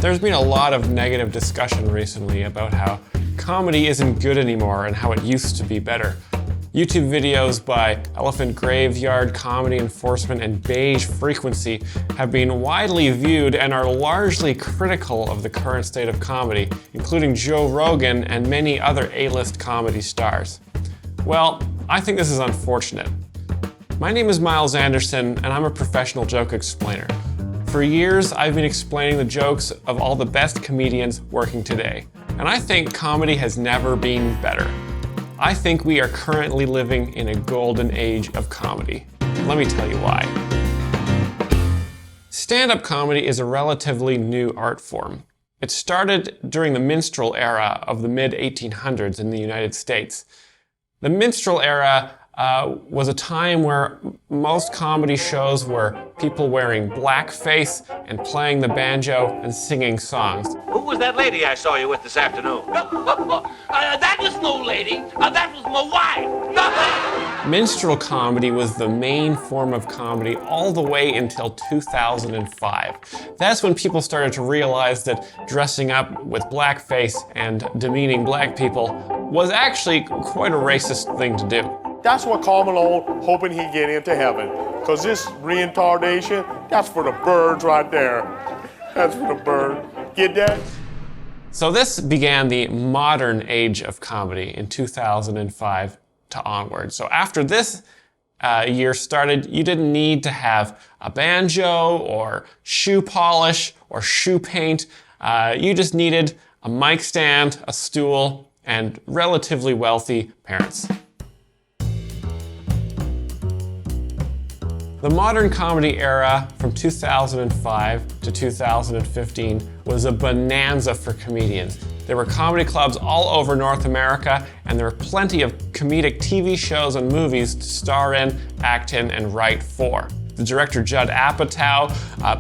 There's been a lot of negative discussion recently about how comedy isn't good anymore and how it used to be better. YouTube videos by Elephant Graveyard, Comedy Enforcement, and Beige Frequency have been widely viewed and are largely critical of the current state of comedy, including Joe Rogan and many other A-list comedy stars. Well, I think this is unfortunate. My name is Myles Anderson, and I'm a professional joke explainer. For years, I've been explaining the jokes of all the best comedians working today, and I think comedy has never been better. I think we are currently living in a golden age of comedy. Let me tell you why. Stand-up comedy is a relatively new art form. It started during the minstrel era of the mid-1800s in the United States. The minstrel era was a time where most comedy shows were people wearing blackface and playing the banjo and singing songs. Who was that lady I saw you with this afternoon? That was no lady. That was my wife. Minstrel comedy was the main form of comedy all the way until 2005. That's when people started to realize that dressing up with blackface and demeaning black people was actually quite a racist thing to do. That's what called Malone hoping he'd get into heaven. Because this retardation, that's for the birds right there. That's for the bird. Get that? So this began the modern age of comedy in 2005 to onward. So after this year started, you didn't need to have a banjo or shoe polish or shoe paint. You just needed a mic stand, a stool, and relatively wealthy parents. The modern comedy era from 2005 to 2015 was a bonanza for comedians. There were comedy clubs all over North America, and there were plenty of comedic TV shows and movies to star in, act in, and write for. The director Judd Apatow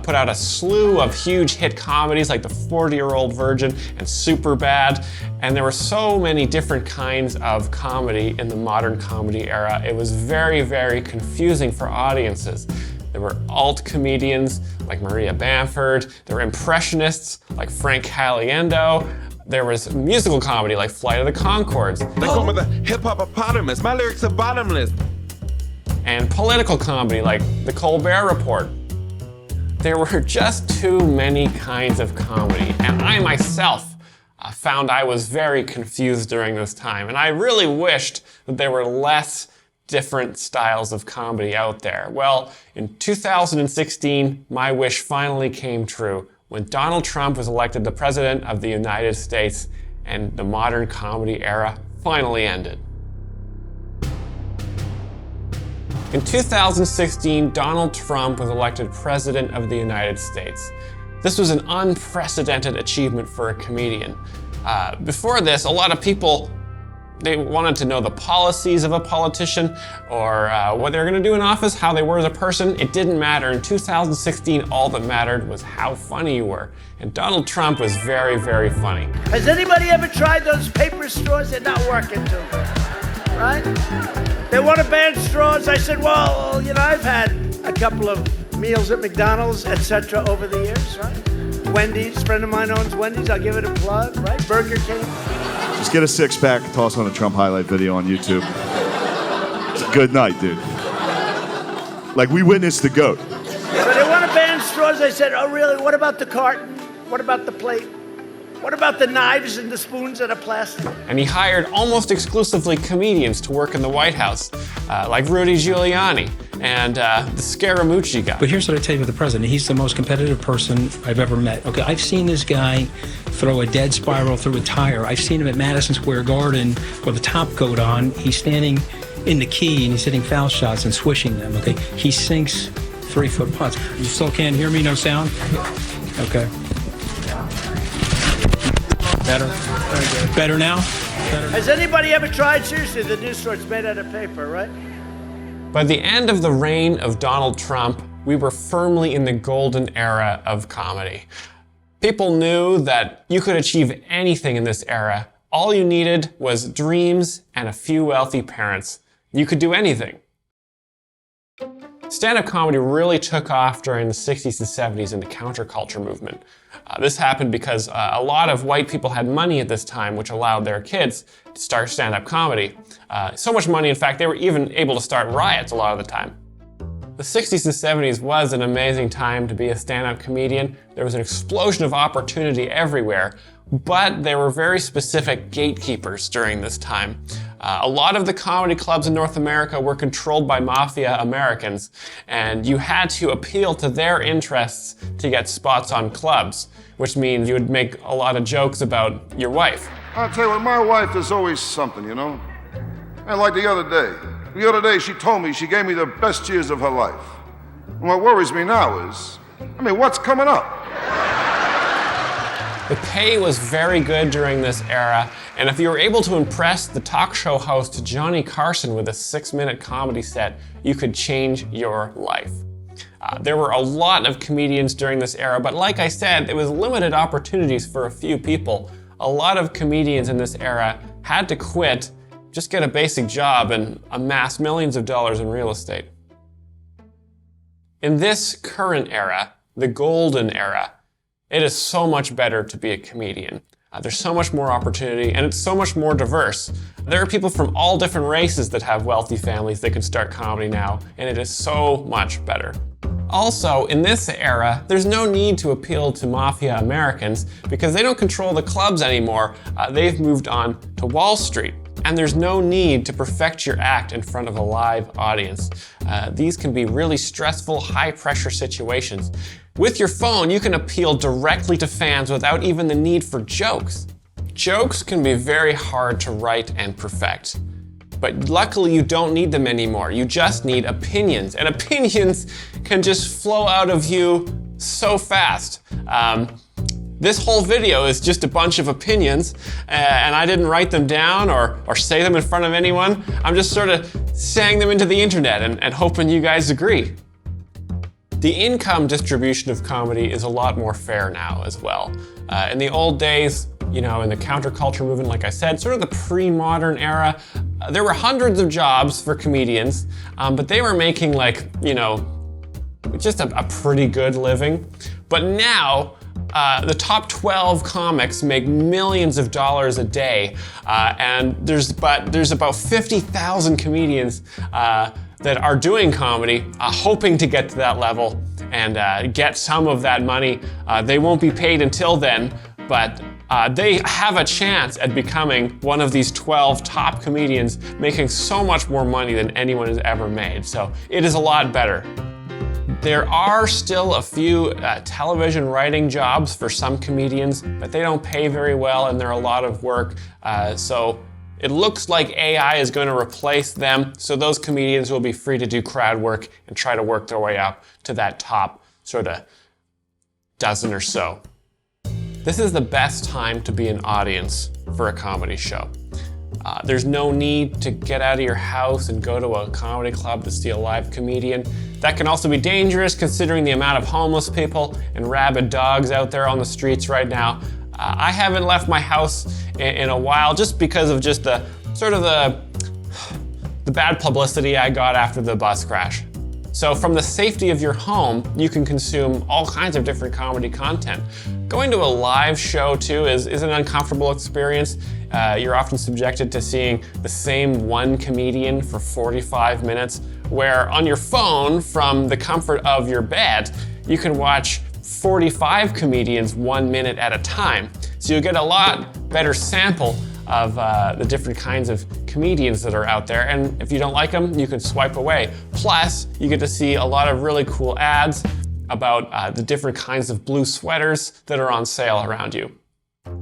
put out a slew of huge hit comedies like The 40-Year-Old Virgin and Superbad, and there were so many different kinds of comedy in the modern comedy era. It was very, very confusing for audiences. There were alt comedians like Maria Bamford, there were impressionists like Frank Caliendo, there was musical comedy like Flight of the Conchords. They call me the hip-hop-opotamus. My lyrics are bottomless. And political comedy like The Colbert Report. There were just too many kinds of comedy, and I myself found I was very confused during this time, and I really wished that there were less different styles of comedy out there. Well, in 2016, my wish finally came true when Donald Trump was elected the President of the United States, and the modern comedy era finally ended. In 2016, Donald Trump was elected President of the United States. This was an unprecedented achievement for a comedian. Before this, a lot of people, they wanted to know the policies of a politician or what they were going to do in office, how they were as a person. It didn't matter. In 2016, all that mattered was how funny you were. And Donald Trump was very, very funny. Has anybody ever tried those paper straws? They're not working too good, right? They want to ban straws. I said, well, you know, I've had a couple of meals at McDonald's, etc. over the years, right? Wendy's, a friend of mine owns Wendy's. I'll give it a plug, right? Burger King. Just get a six-pack, toss on a Trump highlight video on YouTube. It's a good night, dude. Like, we witnessed the GOAT. So they want to ban straws. I said, oh, really? What about the carton? What about the plate? What about the knives and the spoons that are plastic? And he hired almost exclusively comedians to work in the White House, like Rudy Giuliani and the Scaramucci guy. But here's what I tell you with the president. He's the most competitive person I've ever met. Okay, I've seen this guy throw a dead spiral through a tire. I've seen him at Madison Square Garden with a top coat on. He's standing in the key and he's hitting foul shots and swishing them, okay? He sinks 3-foot putts. You still can't hear me? No sound? Okay. Better? Better now? Better. Has anybody ever tried? Seriously, the news story's made out of paper, right? By the end of the reign of Donald Trump, we were firmly in the golden era of comedy. People knew that you could achieve anything in this era. All you needed was dreams and a few wealthy parents. You could do anything. Stand-up comedy really took off during the 60s and 70s in the counterculture movement. This happened because a lot of white people had money at this time, which allowed their kids to start stand-up comedy. So much money, in fact, they were even able to start riots a lot of the time. The 60s and 70s was an amazing time to be a stand-up comedian. There was an explosion of opportunity everywhere, but there were very specific gatekeepers during this time. A lot of the comedy clubs in North America were controlled by mafia Americans, and you had to appeal to their interests to get spots on clubs, which means you would make a lot of jokes about your wife. I'll tell you what, my wife is always something, you know? And like the other day, she told me she gave me the best years of her life. And what worries me now is, what's coming up? The pay was very good during this era, and if you were able to impress the talk show host Johnny Carson with a 6-minute comedy set, you could change your life. There were a lot of comedians during this era, but like I said, it was limited opportunities for a few people. A lot of comedians in this era had to quit, just get a basic job, and amass millions of dollars in real estate. In this current era, the golden era, it is so much better to be a comedian. There's so much more opportunity, and it's so much more diverse. There are people from all different races that have wealthy families that can start comedy now, and it is so much better. Also, in this era, there's no need to appeal to mafia Americans because they don't control the clubs anymore. They've moved on to Wall Street. And there's no need to perfect your act in front of a live audience. These can be really stressful, high-pressure situations. With your phone, you can appeal directly to fans without even the need for jokes. Jokes can be very hard to write and perfect. But luckily, you don't need them anymore. You just need opinions. And opinions can just flow out of you so fast. This whole video is just a bunch of opinions, and I didn't write them down or say them in front of anyone. I'm just sort of saying them into the internet and hoping you guys agree. The income distribution of comedy is a lot more fair now as well. In the old days, in the counterculture movement, like I said, sort of the pre-modern era, there were hundreds of jobs for comedians, but they were making just a pretty good living. But now, the top 12 comics make millions of dollars a day, and there's about 50,000 comedians that are doing comedy, hoping to get to that level and get some of that money. They won't be paid until then, but they have a chance at becoming one of these 12 top comedians, making so much more money than anyone has ever made. So it is a lot better. There are still a few television writing jobs for some comedians, but they don't pay very well and they're a lot of work. So it looks like AI is going to replace them, so those comedians will be free to do crowd work and try to work their way up to that top sort of dozen or so. This is the best time to be an audience for a comedy show. There's no need to get out of your house and go to a comedy club to see a live comedian. That can also be dangerous considering the amount of homeless people and rabid dogs out there on the streets right now. I haven't left my house in a while just because of just the bad publicity I got after the bus crash. So from the safety of your home, you can consume all kinds of different comedy content. Going to a live show too is an uncomfortable experience. You're often subjected to seeing the same one comedian for 45 minutes, where on your phone, from the comfort of your bed, you can watch 45 comedians 1 minute at a time. So you get a lot better sample of the different kinds of comedians that are out there, and if you don't like them, you can swipe away. Plus, you get to see a lot of really cool ads about the different kinds of blue sweaters that are on sale around you.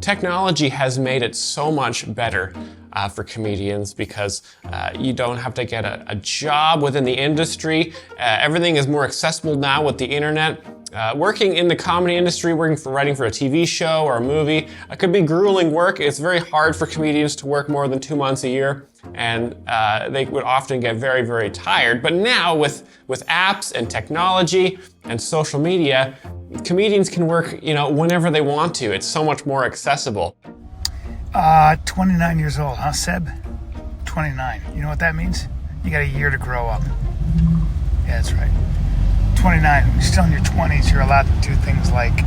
Technology has made it so much better for comedians because you don't have to get a job within the industry. Everything is more accessible now with the internet. Working in the comedy industry, writing for a TV show or a movie, could be grueling work. It's very hard for comedians to work more than 2 months a year, and they would often get very, very tired. But now with apps and technology and social media, comedians can work, whenever they want to. It's so much more accessible. 29 years old, huh, Seb? 29. You know what that means? You got a year to grow up. Yeah, that's right. 29. When you're still in your 20s, you're allowed to do things like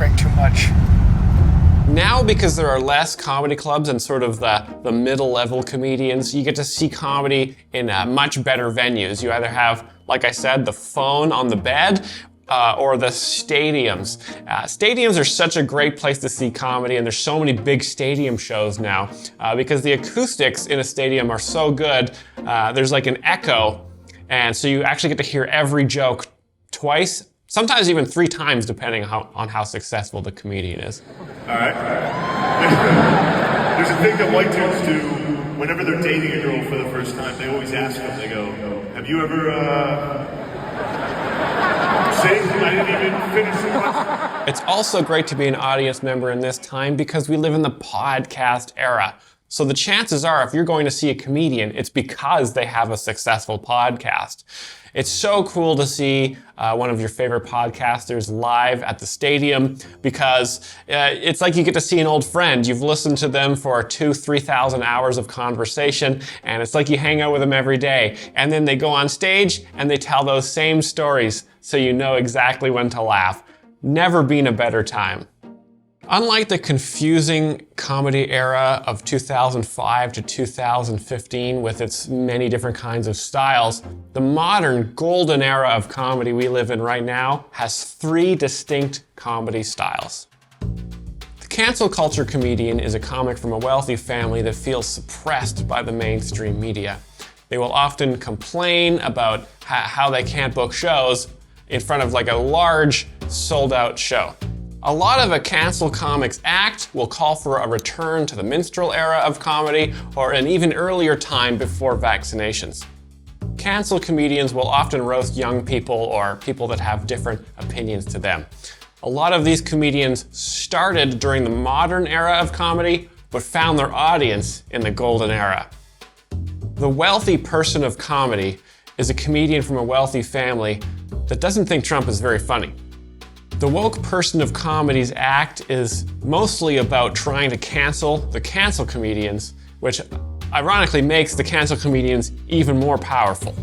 drink too much. Now, because there are less comedy clubs and sort of the middle-level comedians, you get to see comedy in much better venues. You either have, like I said, the phone on the bed, or the stadiums. Stadiums are such a great place to see comedy, and there's so many big stadium shows now because the acoustics in a stadium are so good. There's like an echo, and so you actually get to hear every joke twice, sometimes even 3 times, depending on how successful the comedian is. All right. There's a thing that white dudes do whenever they're dating a girl for the first time. They always ask them, they go, have you ever, See? I didn't even finish the question. It's also great to be an audience member in this time because we live in the podcast era. So the chances are, if you're going to see a comedian, it's because they have a successful podcast. It's so cool to see one of your favorite podcasters live at the stadium because it's like you get to see an old friend. You've listened to them for 2,000-3,000 hours of conversation, and it's like you hang out with them every day. And then they go on stage and they tell those same stories, so you know exactly when to laugh. Never been a better time. Unlike the confusing comedy era of 2005 to 2015 with its many different kinds of styles, the modern golden era of comedy we live in right now has 3 distinct comedy styles. The cancel culture comedian is a comic from a wealthy family that feels suppressed by the mainstream media. They will often complain about how they can't book shows in front of like a large sold-out show. A lot of a cancel comic's act will call for a return to the minstrel era of comedy or an even earlier time before vaccinations. Cancel comedians will often roast young people or people that have different opinions to them. A lot of these comedians started during the modern era of comedy, but found their audience in the golden era. The wealthy person of comedy is a comedian from a wealthy family that doesn't think Trump is very funny. The woke person of comedy's act is mostly about trying to cancel the cancel comedians, which ironically makes the cancel comedians even more powerful.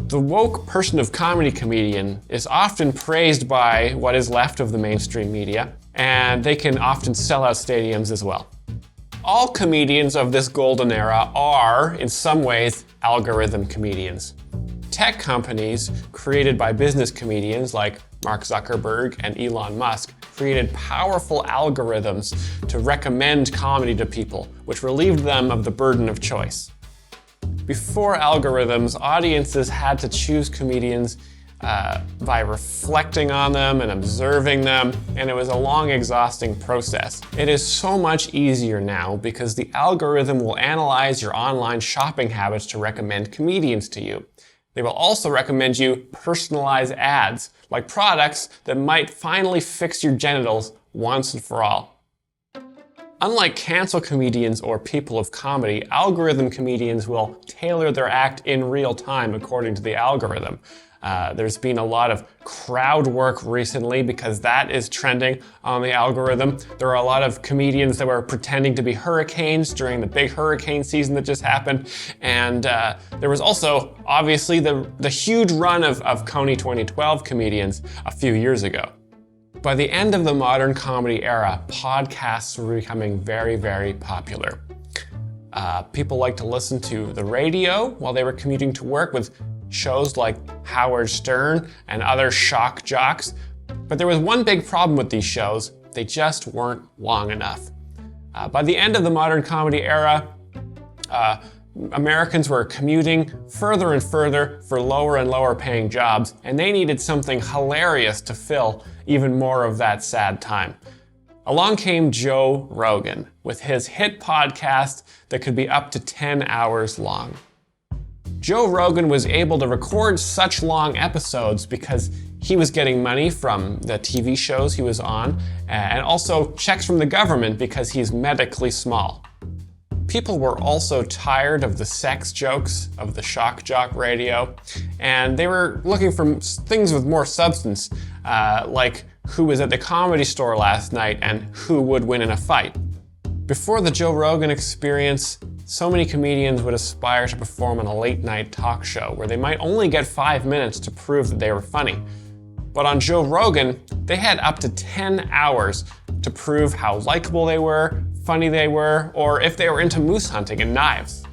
The woke person of comedy comedian is often praised by what is left of the mainstream media, and they can often sell out stadiums as well. All comedians of this golden era are, in some ways, algorithm comedians. Tech companies created by business comedians like Mark Zuckerberg and Elon Musk created powerful algorithms to recommend comedy to people, which relieved them of the burden of choice. Before algorithms, audiences had to choose comedians by reflecting on them and observing them, and it was a long, exhausting process. It is so much easier now because the algorithm will analyze your online shopping habits to recommend comedians to you. They will also recommend you personalized ads, like products that might finally fix your genitals once and for all. Unlike cancel comedians or people of comedy, algorithm comedians will tailor their act in real time according to the algorithm. There's been a lot of crowd work recently because that is trending on the algorithm. There are a lot of comedians that were pretending to be hurricanes during the big hurricane season that just happened. And there was also, obviously, the huge run of Coney 2012 comedians a few years ago. By the end of the modern comedy era, podcasts were becoming very, very popular. People like to listen to the radio while they were commuting to work with shows like Howard Stern and other shock jocks. But there was one big problem with these shows. They just weren't long enough. By the end of the modern comedy era, Americans were commuting further and further for lower and lower paying jobs, and they needed something hilarious to fill even more of that sad time. Along came Joe Rogan with his hit podcast that could be up to 10 hours long. Joe Rogan was able to record such long episodes because he was getting money from the TV shows he was on, and also checks from the government because he's medically small. People were also tired of the sex jokes of the shock jock radio, and they were looking for things with more substance, like who was at the Comedy Store last night and who would win in a fight. Before the Joe Rogan Experience, so many comedians would aspire to perform on a late-night talk show where they might only get 5 minutes to prove that they were funny. But on Joe Rogan, they had up to 10 hours to prove how likable they were, funny they were, or if they were into moose hunting and knives.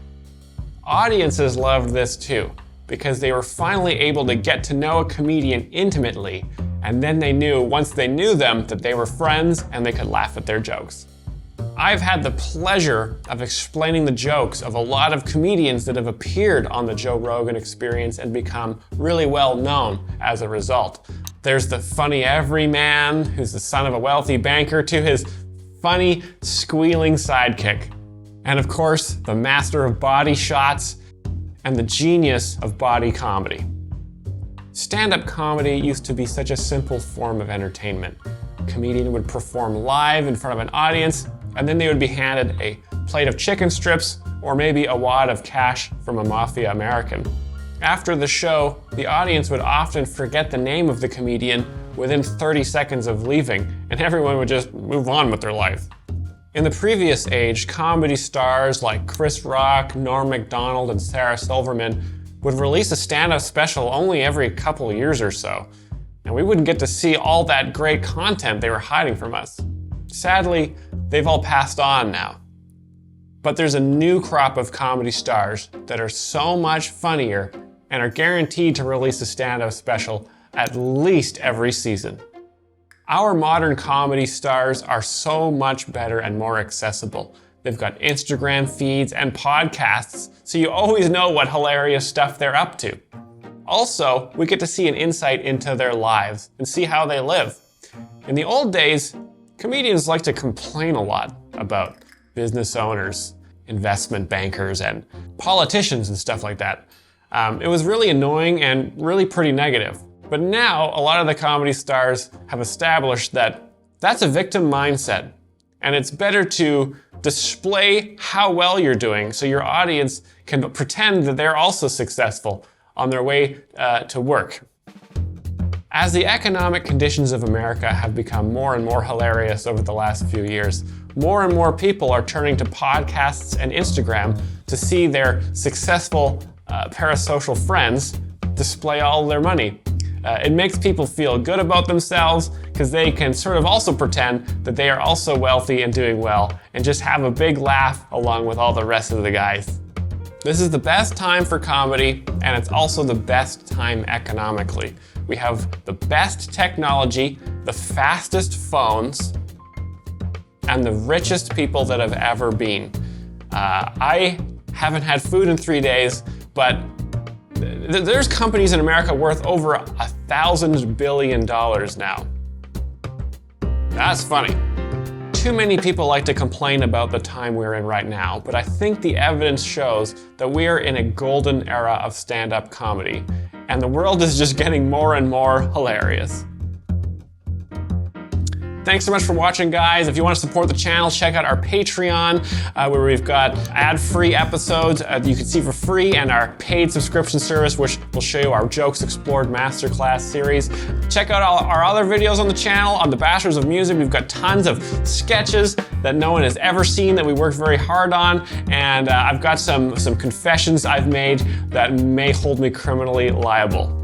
Audiences loved this too, because they were finally able to get to know a comedian intimately, and then they knew, once they knew them, that they were friends and they could laugh at their jokes. I've had the pleasure of explaining the jokes of a lot of comedians that have appeared on the Joe Rogan Experience and become really well known as a result. There's the funny everyman who's the son of a wealthy banker to his funny, squealing sidekick. And of course, the master of body shots and the genius of body comedy. Stand-up comedy used to be such a simple form of entertainment. A comedian would perform live in front of an audience, and then they would be handed a plate of chicken strips or maybe a wad of cash from a mafia American. After the show, the audience would often forget the name of the comedian within 30 seconds of leaving, and everyone would just move on with their life. In the previous age, comedy stars like Chris Rock, Norm Macdonald, and Sarah Silverman would release a stand-up special only every couple years or so, and we wouldn't get to see all that great content they were hiding from us. Sadly, they've all passed on now. But there's a new crop of comedy stars that are so much funnier and are guaranteed to release a stand-up special at least every season. Our modern comedy stars are so much better and more accessible. They've got Instagram feeds and podcasts, so you always know what hilarious stuff they're up to. Also, we get to see an insight into their lives and see how they live. In the old days, comedians like to complain a lot about business owners, investment bankers, and politicians and stuff like that. It was really annoying and really pretty negative. But now, a lot of the comedy stars have established that that's a victim mindset, and it's better to display how well you're doing so your audience can pretend that they're also successful on their way to work. As the economic conditions of America have become more and more hilarious over the last few years, more and more people are turning to podcasts and Instagram to see their successful parasocial friends display all their money. It makes people feel good about themselves because they can sort of also pretend that they are also wealthy and doing well and just have a big laugh along with all the rest of the guys. This is the best time for comedy, and it's also the best time economically. We have the best technology, the fastest phones, and the richest people that have ever been. I haven't had food in 3 days, but there's companies in America worth over $1,000 billion now. That's funny. Too many people like to complain about the time we're in right now, but I think the evidence shows that we are in a golden era of stand-up comedy, and the world is just getting more and more hilarious. Thanks so much for watching, guys. If you want to support the channel, check out our Patreon, where we've got ad-free episodes you can see for free, and our paid subscription service, which will show you our Jokes Explored Masterclass series. Check out all our other videos on the channel. On the Bachelors of Music, we've got tons of sketches that no one has ever seen that we worked very hard on, and I've got some confessions I've made that may hold me criminally liable.